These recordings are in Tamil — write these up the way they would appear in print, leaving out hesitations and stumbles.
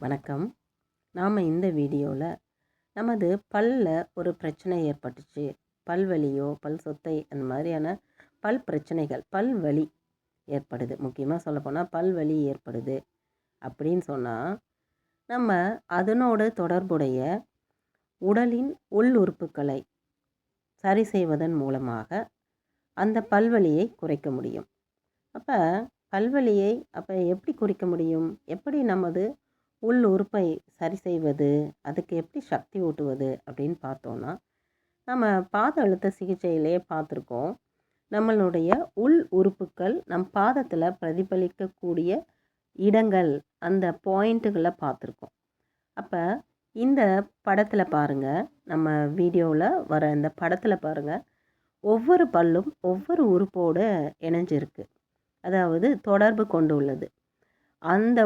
வணக்கம். நாம் இந்த வீடியோவில் நமது பல்லில் ஒரு பிரச்சனை ஏற்பட்டுச்சு, பல்வலியோ பல் சொத்தை அந்த மாதிரியான பல் பிரச்சனைகள், பல் வலி ஏற்படுது. முக்கியமாக சொல்லப்போனால் பல்வலி ஏற்படுது அப்படின்னு சொன்னால், நம்ம அதனோடு தொடர்புடைய உடலின் உள் உறுப்புகளை சரி செய்வதன் மூலமாக அந்த பல்வலியை குறைக்க முடியும். பல்வலியை எப்படி குறைக்க முடியும்? எப்படி நமது உள் உறுப்பை சரி செய்வது, அதுக்கு எப்படி சக்தி ஊட்டுவது அப்படின்னு பார்த்தோன்னா, நம்ம பாத அழுத்த சிகிச்சையிலே பார்த்துருக்கோம். நம்மளுடைய உள் உறுப்புக்கள் நம் பாதத்தில் பிரதிபலிக்கக்கூடிய இடங்கள், அந்த பாயிண்ட்டுகளை பார்த்துருக்கோம். அப்போ இந்த படத்தில் பாருங்கள், நம்ம வீடியோவில் வர இந்த படத்தில் பாருங்கள், ஒவ்வொரு பல்லும் ஒவ்வொரு உறுப்போடு இணைஞ்சிருக்கு, அதாவது தொடர்பு கொண்டு உள்ளது. அந்த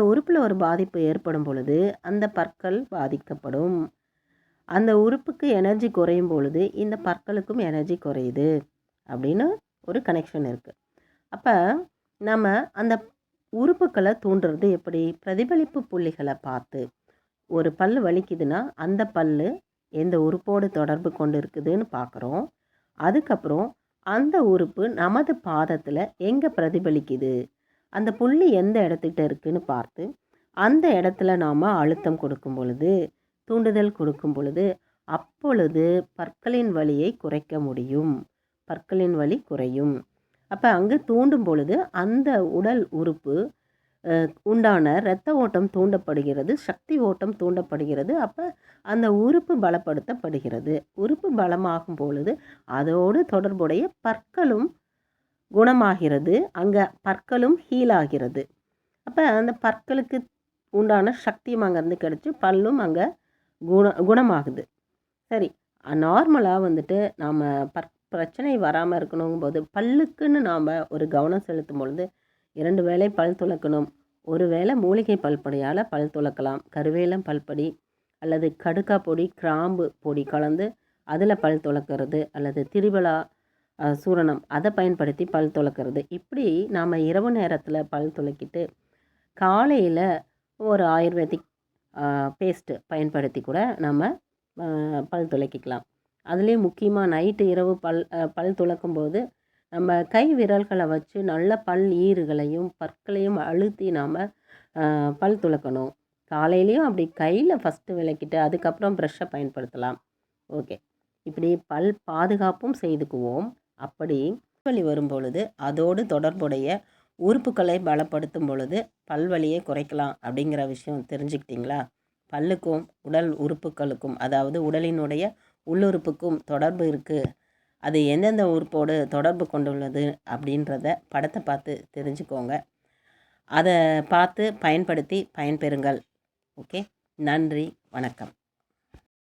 உறுப்பில் ஒரு பாதிப்பு ஏற்படும் பொழுது அந்த பற்கள் பாதிக்கப்படும். அந்த உறுப்புக்கு எனர்ஜி குறையும் பொழுது இந்த பற்களுக்கும் எனர்ஜி குறையுது அப்படின்னு ஒரு கனெக்ஷன் இருக்குது. அப்போ நம்ம அந்த உறுப்புக்களை தூண்டுறது எப்படி? பிரதிபலிப்பு புள்ளிகளை பார்த்து, ஒரு பல் வலிக்குதுன்னா அந்த பல் எந்த உறுப்போடு தொடர்பு கொண்டு இருக்குதுன்னு பார்க்குறோம். அதுக்கப்புறம் அந்த உறுப்பு நமது பாதத்தில் எங்கே பிரதிபலிக்குது, அந்த புள்ளி எந்த இடத்துக்கிட்ட இருக்குதுன்னு பார்த்து அந்த இடத்துல நாம் அழுத்தம் கொடுக்கும் பொழுது, தூண்டுதல் கொடுக்கும் பொழுது, அப்பொழுது பற்களின் வலியை குறைக்க முடியும், பற்களின் வலி குறையும். அப்போ அங்கே தூண்டும் பொழுது அந்த உடல் உறுப்பு உண்டான இரத்த ஓட்டம் தூண்டப்படுகிறது, சக்தி ஓட்டம் தூண்டப்படுகிறது. அப்போ அந்த உறுப்பு பலப்படுத்தப்படுகிறது. உறுப்பு பலமாகும் பொழுது அதோடு தொடர்புடைய பற்களும் குணமாகிறது, அங்கே பற்களும் ஹீல் ஆகிறது. அப்போ அந்த பற்களுக்கு உண்டான சக்தியும் அங்கேருந்து கிடச்சி பல்லும் அங்கே குணமாகுது. சரி, நார்மலாக நாம் பிரச்சனை வராமல் இருக்கணுங்கும்போது பல்லுக்குன்னு நாம் ஒரு கவனம் செலுத்தும் பொழுது 2 வேளை பல் துலக்கணும். ஒரு வேளை மூலிகை பல்பொடியால் பல் துலக்கலாம். கருவேலம் பல்பொடி அல்லது கடுக்கா பொடி, கிராம்பு பொடி கலந்து அதில் பல் துலக்கிறது, அல்லது திரிபலா சூரணம் அதை பயன்படுத்தி பல் துலக்கிறது. இப்படி நாம் இரவு நேரத்தில் பல் துலக்கிட்டு காலையில் ஒரு ஆயுர்வேதிக் பேஸ்ட்டு பயன்படுத்தி கூட நம்ம பல் துலக்கிக்கலாம். அதுலேயும் முக்கியமாக நைட்டு இரவு பல் துலக்கும்போது நம்ம கை விரல்களை வச்சு நல்ல பல் ஈறுகளையும் பற்களையும் அழுத்தி நாம் பல் துலக்கணும். காலையிலையும் அப்படி கையில் ஃபஸ்ட்டு விளக்கிட்டு அதுக்கப்புறம் ப்ரஷ்ஷை பயன்படுத்தலாம். ஓகே, இப்படி பல் பாதுகாப்பும் செய்துக்குவோம். அப்படி வலி வரும் பொழுது அதோடு தொடர்புடைய உறுப்புகளை பலப்படுத்தும் பொழுது பல்வலியை குறைக்கலாம் அப்படிங்கிற விஷயம் தெரிஞ்சுக்கிட்டிங்களா? பல்லுக்கும் உடல் உறுப்புகளுக்கும், அதாவது உடலினுடைய உள்ளுறுப்புக்கும் தொடர்பு இருக்குது. அது எந்தெந்த உறுப்போடு தொடர்பு கொண்டுள்ளது அப்படின்றத படத்தை பார்த்து தெரிஞ்சுக்கோங்க. அதை பார்த்து பயன்படுத்தி பயன்பெறுங்கள். ஓகே, நன்றி, வணக்கம்.